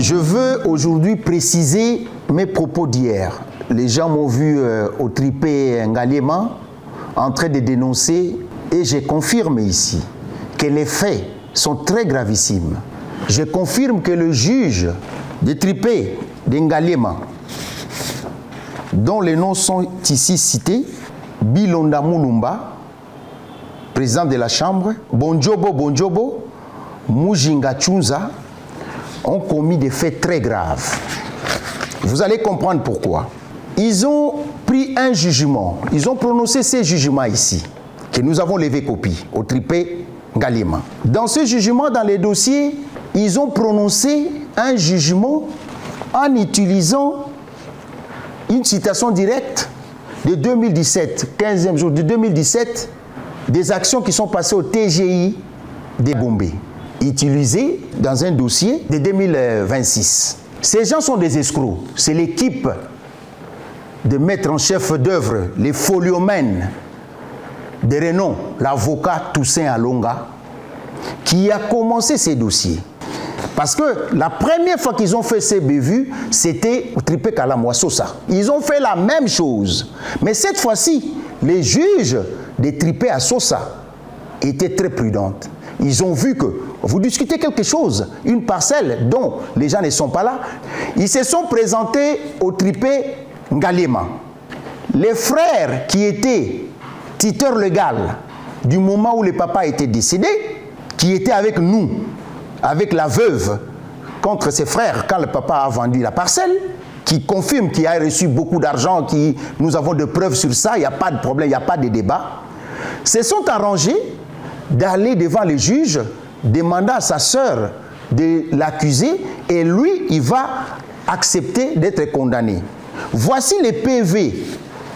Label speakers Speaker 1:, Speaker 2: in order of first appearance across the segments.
Speaker 1: Je veux aujourd'hui préciser mes propos d'hier. Les gens m'ont vu au tripé Ngaliema en train de dénoncer et je confirme ici que les faits sont très gravissimes. Je confirme que le juge de tripé de Ngaliema, dont les noms sont ici cités, Bilonda Mulumba, président de la Chambre, Bonjobo, Mujinga Chunza, ont commis des faits très graves. Vous allez comprendre pourquoi. Ils ont pris un jugement, ils ont prononcé ces jugements ici, que nous avons levé copie au tripé Ngaliema. Dans ce jugement, dans les dossiers, ils ont prononcé un jugement en utilisant une citation directe de 2017, 15e jour de 2017, des actions qui sont passées au TGI de Gombe, utilisées dans un dossier de 2026. Ces gens sont des escrocs. C'est l'équipe de maître en chef d'œuvre, les foliomènes de renom, l'avocat Toussaint Alonga, qui a commencé ces dossiers. Parce que la première fois qu'ils ont fait ces bévues, c'était au tripé Kalamoa-Sosa. Ils ont fait la même chose. Mais cette fois-ci, les juges des tripés à Sosa étaient très prudentes. Ils ont vu que vous discutez quelque chose, une parcelle dont les gens ne sont pas là. Ils se sont présentés au tripé Ngaliema. Les frères qui étaient titeurs légaux du moment où le papa était décédé, qui étaient avec nous, avec la veuve, contre ses frères quand le papa a vendu la parcelle, qui confirme qu'il a reçu beaucoup d'argent, nous avons de preuves sur ça, il n'y a pas de problème, il n'y a pas de débat, se sont arrangés d'aller devant les juges, demander à sa sœur de l'accuser, et lui, il va accepter d'être condamné. Voici les PV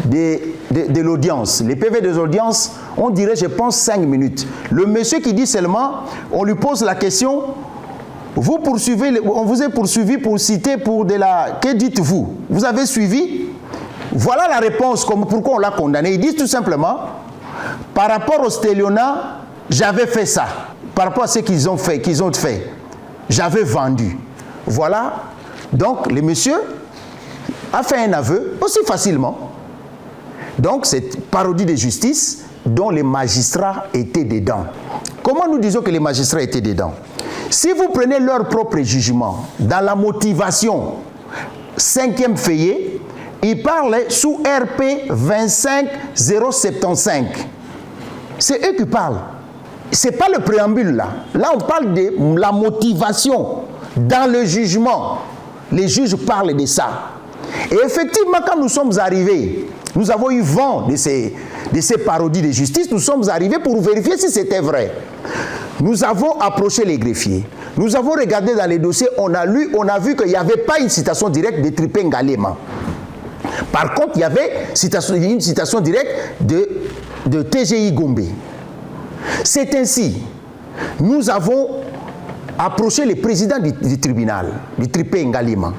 Speaker 1: de l'audience. Les PV des audiences, on dirait, je pense, 5 minutes. Le monsieur qui dit seulement, on lui pose la question, on vous a poursuivi pour citer pour de la... Que dites-vous? Vous avez suivi? Voilà la réponse, pourquoi on l'a condamné. Ils disent tout simplement, par rapport au Stelliona, j'avais fait ça. Par rapport à ce qu'ils ont fait, j'avais vendu. Voilà. Donc, le monsieur a fait un aveu aussi facilement. Donc, cette parodie de justice dont les magistrats étaient dedans. Comment nous disons que les magistrats étaient dedans? Si vous prenez leur propre jugement, dans la motivation, 5e feuillet, ils parlent sous RP 25075. C'est eux qui parlent. Ce n'est pas le préambule là. Là, on parle de la motivation dans le jugement. Les juges parlent de ça. Et effectivement, quand nous sommes arrivés, nous avons eu vent de ces parodies de justice, nous sommes arrivés pour vérifier si c'était vrai. Nous avons approché les greffiers. Nous avons regardé dans les dossiers, on a lu, on a vu qu'il n'y avait pas une citation directe de tripé Ngaliema. Par contre, il y avait une citation directe de TGI Gombe. C'est ainsi, nous avons approché le président du tribunal, du tripé Ngaliema.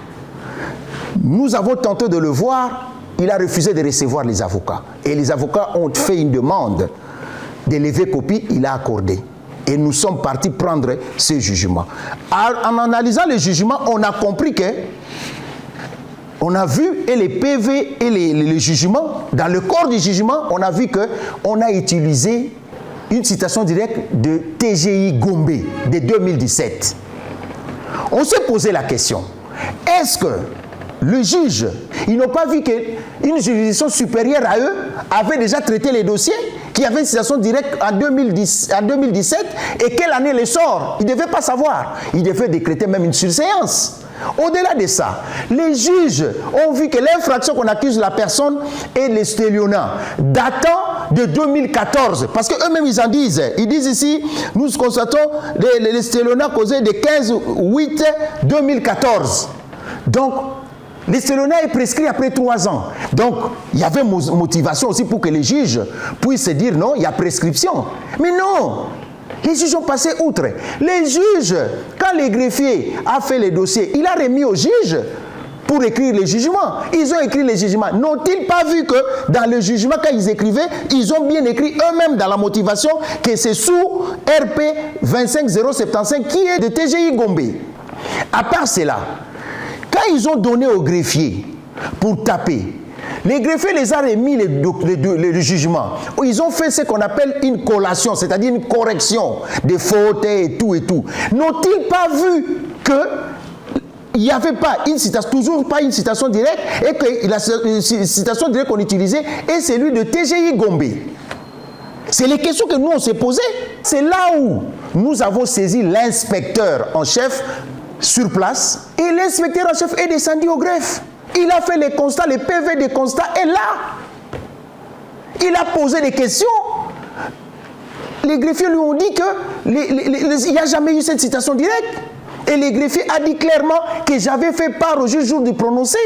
Speaker 1: Nous avons tenté de le voir, il a refusé de recevoir les avocats. Et les avocats ont fait une demande de lever copie, il a accordé. Et nous sommes partis prendre ce jugement. En analysant le jugement, on a compris que, on a vu, et les PV et les jugements, dans le corps du jugement, on a vu qu'on a utilisé une citation directe de TGI Gombe de 2017. On s'est posé la question, est-ce que le juge, ils n'ont pas vu qu'une juridiction supérieure à eux avait déjà traité les dossiers, qu'il y avait une citation directe en 2017, et quelle année les sort? Ils ne devaient pas savoir. Ils devaient décréter même une surséance. Au-delà de ça, les juges ont vu que l'infraction qu'on accuse la personne est le Stelliona, datant de 2014. Parce qu'eux-mêmes, ils en disent. Ils disent ici, nous constatons le Stelliona causé de 15/8/2014. Donc, le Stelliona est prescrit après 3 ans. Donc, il y avait motivation aussi pour que les juges puissent se dire non, il y a prescription. Mais non! Les juges ont passé outre. Les juges, quand le greffier a fait le dossier, il a remis aux juges pour écrire les jugements. Ils ont écrit les jugements. N'ont-ils pas vu que dans le jugement, quand ils écrivaient, ils ont bien écrit eux-mêmes dans la motivation que c'est sous RP 25075 qui est de TGI Gombe. À part cela, quand ils ont donné aux greffiers pour taper, les greffiers les ont remis le jugement. Ils ont fait ce qu'on appelle une collation, c'est-à-dire une correction des fautes et tout et tout. N'ont-ils pas vu que il n'y avait pas une citation, toujours pas une citation directe, et que la citation directe qu'on utilisait est celui de TGI Gombe? C'est les questions que nous on s'est posées. C'est là où nous avons saisi l'inspecteur en chef sur place, et l'inspecteur en chef est descendu au greffe. Il a fait les constats, les PV des constats est là. Il a posé des questions. Les greffiers lui ont dit qu'il n'y a jamais eu cette citation directe. Et les greffiers a dit clairement que j'avais fait part au juge jour du prononcé,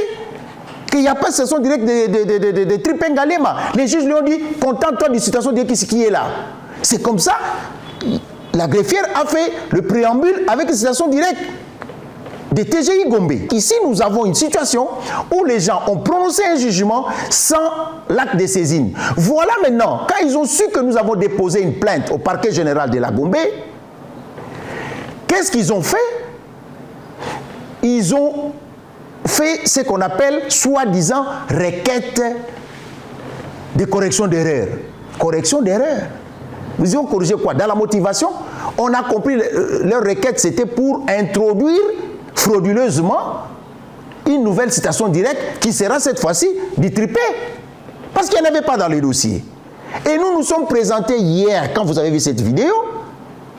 Speaker 1: qu'il n'y a pas de citation directe de Tripe Ngalema. Les juges lui ont dit, contente-toi d'une citation directe qui est là. C'est comme ça, la greffière a fait le préambule avec une citation directe de TGI Gombe. Ici, nous avons une situation où les gens ont prononcé un jugement sans l'acte de saisine. Voilà maintenant, quand ils ont su que nous avons déposé une plainte au parquet général de la Gombe, qu'est-ce qu'ils ont fait? Ils ont fait ce qu'on appelle, soi-disant, requête de correction d'erreur. Correction d'erreur. Ils ont corrigé quoi? Dans la motivation, on a compris, leur requête, c'était pour introduire frauduleusement une nouvelle citation directe qui sera cette fois-ci du Tripe. Parce qu'il n'y en avait pas dans les dossiers. Et nous nous sommes présentés hier, quand vous avez vu cette vidéo,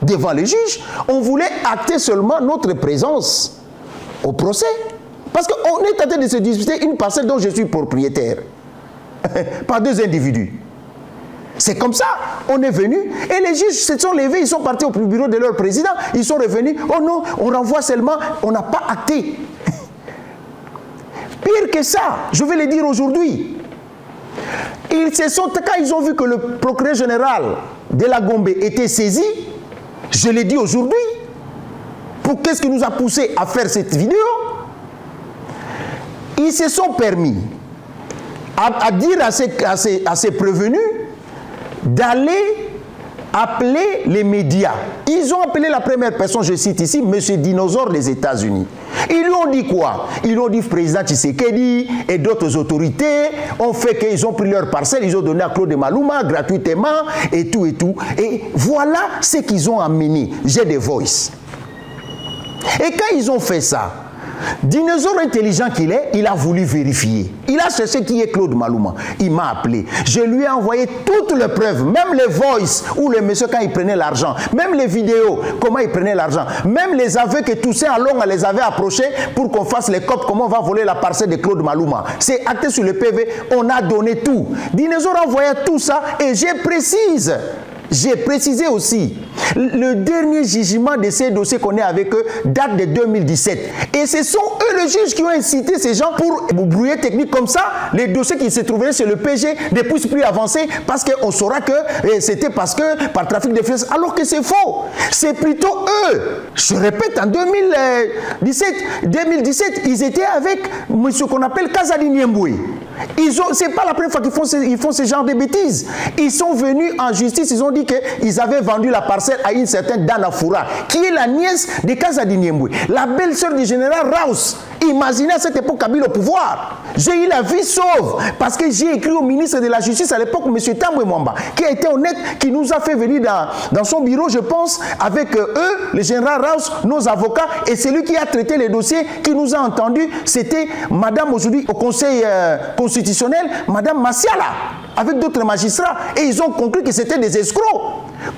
Speaker 1: devant les juges, on voulait acter seulement notre présence au procès. Parce qu'on est en train de se disputer une parcelle dont je suis propriétaire par deux individus. C'est comme ça, on est venu et les juges se sont levés, ils sont partis au bureau de leur président, ils sont revenus, oh non, on renvoie seulement, on n'a pas acté. Pire que ça, je vais le dire aujourd'hui. Quand ils ont vu que le procureur général de la Gombe était saisi, je l'ai dit aujourd'hui, pour qu'est-ce qui nous a poussé à faire cette vidéo? Ils se sont permis à dire à ces prévenus d'aller appeler les médias. Ils ont appelé la première personne, je cite ici, M. Dinosaure des États-Unis. Ils lui ont dit quoi? Ils lui ont dit président Tshisekedi et d'autres autorités ont fait qu'ils ont pris leur parcelle, ils ont donné à Claude Maluma gratuitement et tout et tout. Et voilà ce qu'ils ont amené. J'ai des voices. Et quand ils ont fait ça, Dinosaure intelligent qu'il est, il a voulu vérifier. Il a cherché qui est Claude Maluma. Il m'a appelé. Je lui ai envoyé toutes les preuves, même les voices où le monsieur quand il prenait l'argent, même les vidéos, comment il prenait l'argent, même les aveux que Toussaint Alonga les avait approchés pour qu'on fasse les copes, comment on va voler la parcelle de Claude Maluma. C'est acté sur le PV, on a donné tout. Dinosaure envoyait tout ça et j'ai précisé aussi, le dernier jugement de ces dossiers qu'on est avec eux date de 2017. Et ce sont eux, les juges, qui ont incité ces gens pour brouiller technique comme ça. Les dossiers qui se trouveraient sur le PG ne puissent plus avancer parce qu'on saura que c'était parce que par trafic de finances. Alors que c'est faux. C'est plutôt eux. Je répète, en 2017, ils étaient avec ce qu'on appelle Kazadi Niemboué. C'est pas la première fois qu'ils font ce genre de bêtises. Ils sont venus en justice, ils ont dit qu'ils avaient vendu la parcelle à une certaine Dana Foura, qui est la nièce de Kazadi Niemboué, la belle-sœur du général Raus. Imaginez à cette époque Kabila au pouvoir. J'ai eu la vie sauve parce que j'ai écrit au ministre de la Justice à l'époque, M. Tambwe Mwamba, qui a été honnête, qui nous a fait venir dans son bureau, je pense, avec eux, le général Raus, nos avocats, et celui qui a traité les dossiers, qui nous a entendus, c'était madame aujourd'hui au Conseil constitutionnel, madame Massiala, avec d'autres magistrats, et ils ont conclu que c'était des escrocs.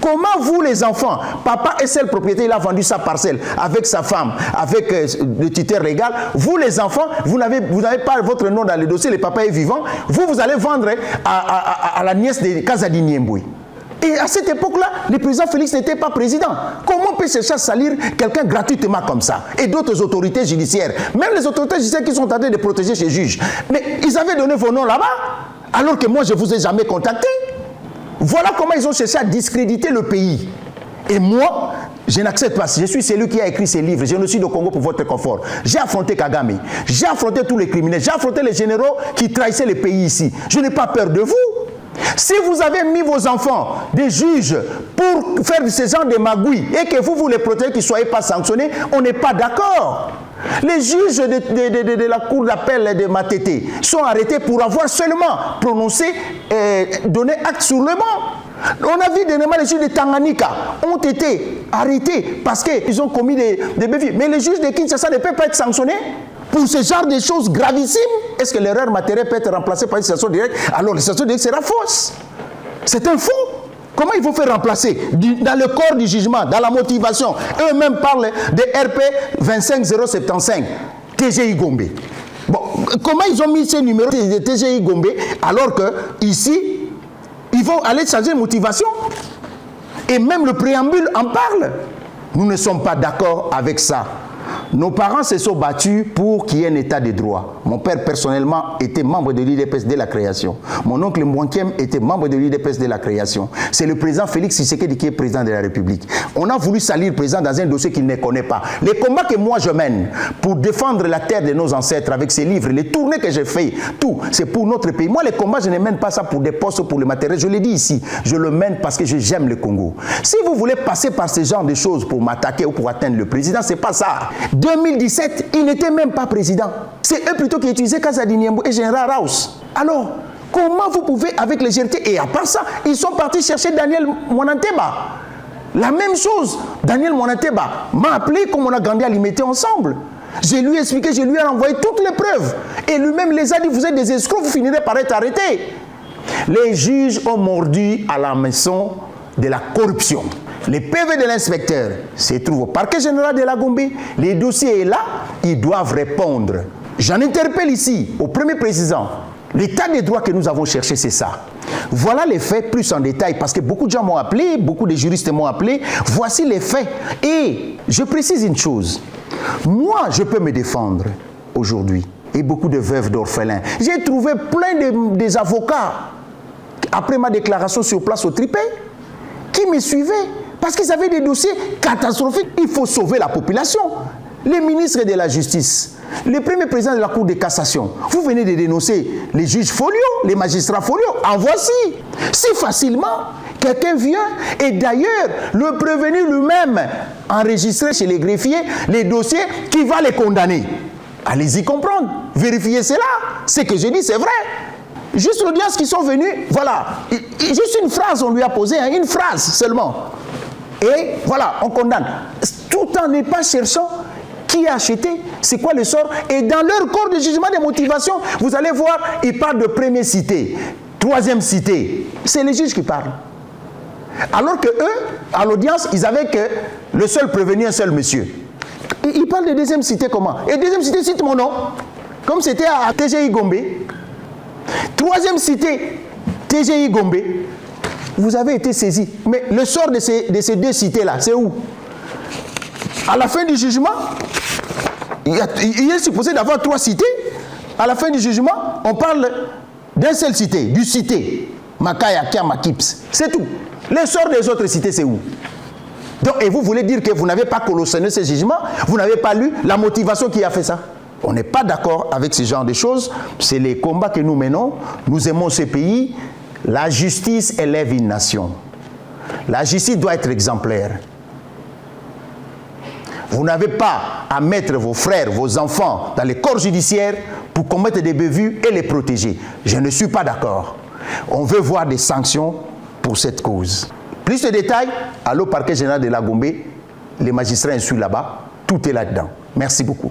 Speaker 1: Comment vous les enfants, papa est seul propriétaire, il a vendu sa parcelle avec sa femme, avec le tuteur légal, vous les enfants, vous n'avez pas votre nom dans le dossier, le papa est vivant, vous allez vendre à la nièce de Kazadi Niemboué. Et à cette époque-là, le président Félix n'était pas président. Comment on peut chercher à salir quelqu'un gratuitement comme ça? Et d'autres autorités judiciaires, même les autorités judiciaires qui sont en train de protéger ces juges. Mais ils avaient donné vos noms là-bas, alors que moi je ne vous ai jamais contacté. Voilà comment ils ont cherché à discréditer le pays. Et moi, je n'accepte pas. Je suis celui qui a écrit ces livres. Génocide au Congo pour votre confort. J'ai affronté Kagame. J'ai affronté tous les criminels. J'ai affronté les généraux qui trahissaient le pays ici. Je n'ai pas peur de vous. Si vous avez mis vos enfants, des juges, pour faire ce genre de magouilles et que vous les protégez, qu'ils ne soient pas sanctionnés, on n'est pas d'accord. Les juges de la cour d'appel de Matete sont arrêtés pour avoir seulement prononcé, donné acte sur le banc. On a vu dernièrement les juges de Tanganyika ont été arrêtés parce qu'ils ont commis des bévues. Mais les juges de Kinshasa ne peuvent pas être sanctionnés pour ce genre de choses gravissimes. Est-ce que l'erreur matérielle peut être remplacée par une sanction directe? Alors la sanction directe sera fausse. C'est un faux. Comment il faut faire remplacer dans le corps du jugement, dans la motivation? Eux-mêmes parlent de RP 25075, TGI Gombe. Bon, comment ils ont mis ces numéros de TGI Gombe alors que ici, ils vont aller changer de motivation? Et même le préambule en parle. Nous ne sommes pas d'accord avec ça. Nos parents se sont battus pour qu'il y ait un état de droit. Mon père, personnellement, était membre de l'UDPS dès la création. Mon oncle Mwankem était membre de l'UDPS dès la création. C'est le président Félix Tshisekedi qui est président de la République. On a voulu salir le président dans un dossier qu'il ne connaît pas. Les combats que moi je mène pour défendre la terre de nos ancêtres avec ces livres, les tournées que j'ai fait, tout, c'est pour notre pays. Moi, les combats, je ne mène pas ça pour des postes, pour le matériel. Je l'ai dit ici, je le mène parce que j'aime le Congo. Si vous voulez passer par ce genre de choses pour m'attaquer ou pour atteindre le président, c'est pas ça. 2017, il n'était même pas président. C'est eux plutôt qui utilisaient Kazadi Niembo et Général Raus. Alors, comment vous pouvez, avec légèreté, et à part ça, ils sont partis chercher Daniel Mwananteba. La même chose, Daniel Mwananteba m'a appelé comme on a grandi à l'imiter ensemble. Je lui ai expliqué, je lui ai envoyé toutes les preuves. Et lui-même les a dit, vous êtes des escrocs, vous finirez par être arrêtés. Les juges ont mordu à la maison de la corruption. Les PV de l'inspecteur se trouvent au parquet général de la Gombe. Les dossiers sont là, ils doivent répondre. J'en interpelle ici au premier président. L'état des droits que nous avons cherché, c'est ça. Voilà les faits plus en détail, parce que beaucoup de gens m'ont appelé, beaucoup de juristes m'ont appelé. Voici les faits. Et je précise une chose. Moi, je peux me défendre aujourd'hui. Et beaucoup de veuves d'orphelins. J'ai trouvé plein des avocats, après ma déclaration sur place au Tripé, qui me suivaient. Parce qu'ils avaient des dossiers catastrophiques. Il faut sauver la population. Les ministres de la Justice, le premier président de la Cour de cassation, vous venez de dénoncer les juges folios, les magistrats folios. En voici. Si facilement, quelqu'un vient et d'ailleurs, le prévenu lui-même enregistrer chez les greffiers les dossiers qui va les condamner. Allez-y comprendre. Vérifiez cela. Ce que je dis, c'est vrai. Juste l'audience qui sont venus, voilà. Juste une phrase, on lui a posé, hein, une phrase seulement. Et voilà, on condamne. Tout en n'est pas cherchant qui a acheté, c'est quoi le sort. Et dans leur corps de jugement de motivation, vous allez voir, ils parlent de première cité, troisième cité. C'est les juges qui parlent. Alors que eux, à l'audience, ils avaient que le seul prévenu, un seul monsieur. Ils parlent de deuxième cité comment? Et deuxième cité, cite mon nom. Comme c'était à TGI Gombe. Troisième cité, TGI Gombe. Vous avez été saisi. Mais le sort de ces deux cités-là, c'est où? À la fin du jugement, il est supposé d'avoir trois cités. À la fin du jugement, on parle d'une seule cité, du cité. Makaya, Kiama, Kips. C'est tout. Le sort des autres cités, c'est où? Donc, et vous voulez dire que vous n'avez pas colossonné ce jugement? Vous n'avez pas lu la motivation qui a fait ça? On n'est pas d'accord avec ce genre de choses. C'est les combats que nous menons. Nous aimons ce pays. La justice élève une nation. La justice doit être exemplaire. Vous n'avez pas à mettre vos frères, vos enfants dans les corps judiciaires pour commettre des bévues et les protéger. Je ne suis pas d'accord. On veut voir des sanctions pour cette cause. Plus de détails, allez au parquet général de la Gombe. Les magistrats instruits là-bas. Tout est là-dedans. Merci beaucoup.